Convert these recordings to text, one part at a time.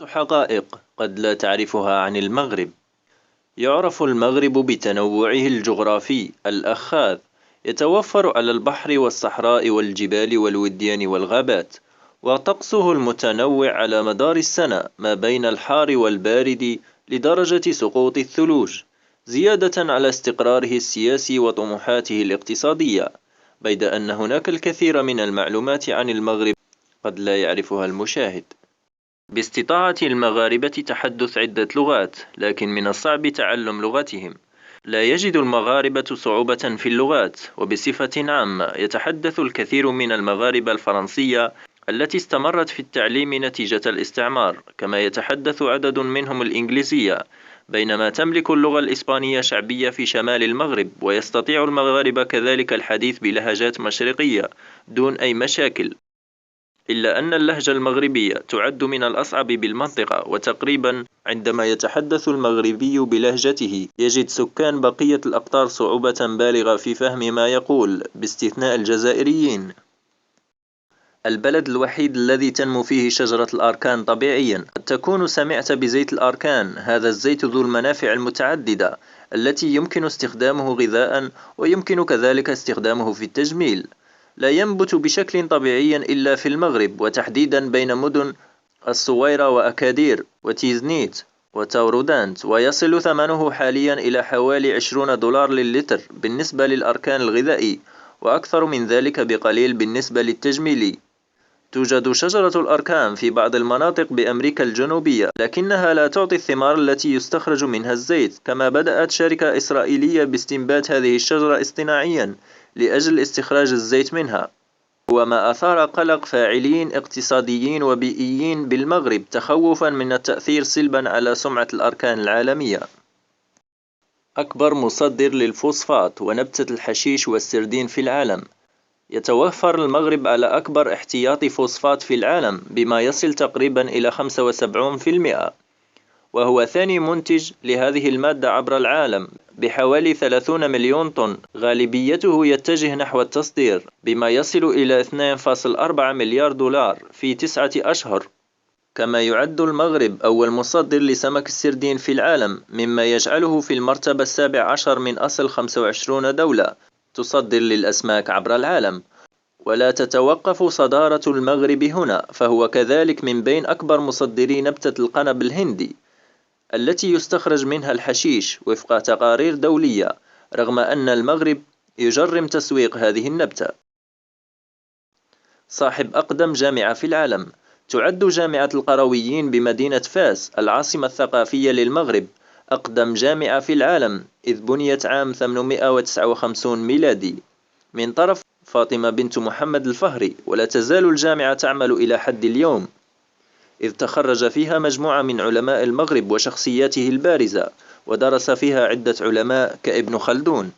حقائق قد لا تعرفها عن المغرب. يعرف المغرب بتنوعه الجغرافي الأخاذ، يتوفر على البحر والصحراء والجبال والوديان والغابات، وطقسه المتنوع على مدار السنة ما بين الحار والبارد لدرجة سقوط الثلوج، زيادة على استقراره السياسي وطموحاته الاقتصادية، بيد أن هناك الكثير من المعلومات عن المغرب قد لا يعرفها المشاهد. باستطاعة المغاربة تحدث عدة لغات، لكن من الصعب تعلم لغتهم. لا يجد المغاربة صعوبة في اللغات، وبصفة عامة يتحدث الكثير من المغاربة الفرنسية التي استمرت في التعليم نتيجة الاستعمار، كما يتحدث عدد منهم الإنجليزية، بينما تملك اللغة الإسبانية شعبية في شمال المغرب، ويستطيع المغاربة كذلك الحديث بلهجات مشرقية دون أي مشاكل. إلا أن اللهجة المغربية تعد من الأصعب بالمنطقة، وتقريبا عندما يتحدث المغربي بلهجته يجد سكان بقية الأقطار صعوبة بالغة في فهم ما يقول، باستثناء الجزائريين. البلد الوحيد الذي تنمو فيه شجرة الأركان طبيعيا. قد تكون سمعت بزيت الأركان، هذا الزيت ذو المنافع المتعددة التي يمكن استخدامه غذاء، ويمكن كذلك استخدامه في التجميل. لا ينبت بشكل طبيعي إلا في المغرب، وتحديدا بين مدن الصويرة وأكادير وتيزنيت وتاورودانت، ويصل ثمنه حاليا إلى حوالي 20 دولار للتر بالنسبة للأركان الغذائي، وأكثر من ذلك بقليل بالنسبة للتجميلي. توجد شجرة الأركان في بعض المناطق بأمريكا الجنوبية، لكنها لا تعطي الثمار التي يستخرج منها الزيت، كما بدأت شركة إسرائيلية باستنبات هذه الشجرة اصطناعيا لأجل استخراج الزيت منها، وما أثار قلق فاعلين اقتصاديين وبيئيين بالمغرب، تخوفا من التأثير سلبا على سمعة الأركان العالمية. أكبر مصدر للفوسفات ونبتة الحشيش والسردين في العالم. يتوفر المغرب على أكبر احتياطي فوسفات في العالم بما يصل تقريبا إلى 75%، وهو ثاني منتج لهذه المادة عبر العالم بحوالي 30 مليون طن. غالبيته يتجه نحو التصدير بما يصل إلى 2.4 مليار دولار في 9 أشهر. كما يعد المغرب أول مصدر لسمك السردين في العالم، مما يجعله في المرتبة 17 من أصل 25 دولة تصدر للأسماك عبر العالم. ولا تتوقف صدارة المغرب هنا، فهو كذلك من بين أكبر مصدري نبتة القنب الهندي التي يستخرج منها الحشيش وفق تقارير دولية، رغم أن المغرب يجرم تسويق هذه النبتة. صاحب أقدم جامعة في العالم. تعد جامعة القرويين بمدينة فاس العاصمة الثقافية للمغرب أقدم جامعة في العالم، إذ بنيت عام 859 ميلادي من طرف فاطمة بنت محمد الفهري، ولا تزال الجامعة تعمل إلى حد اليوم، إذ تخرج فيها مجموعة من علماء المغرب وشخصياته البارزة، ودرس فيها عدة علماء كابن خلدون.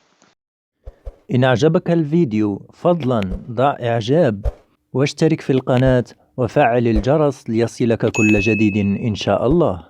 إن أعجبك الفيديو فضلا ضع إعجاب واشترك في القناة وفعل الجرس ليصلك كل جديد إن شاء الله.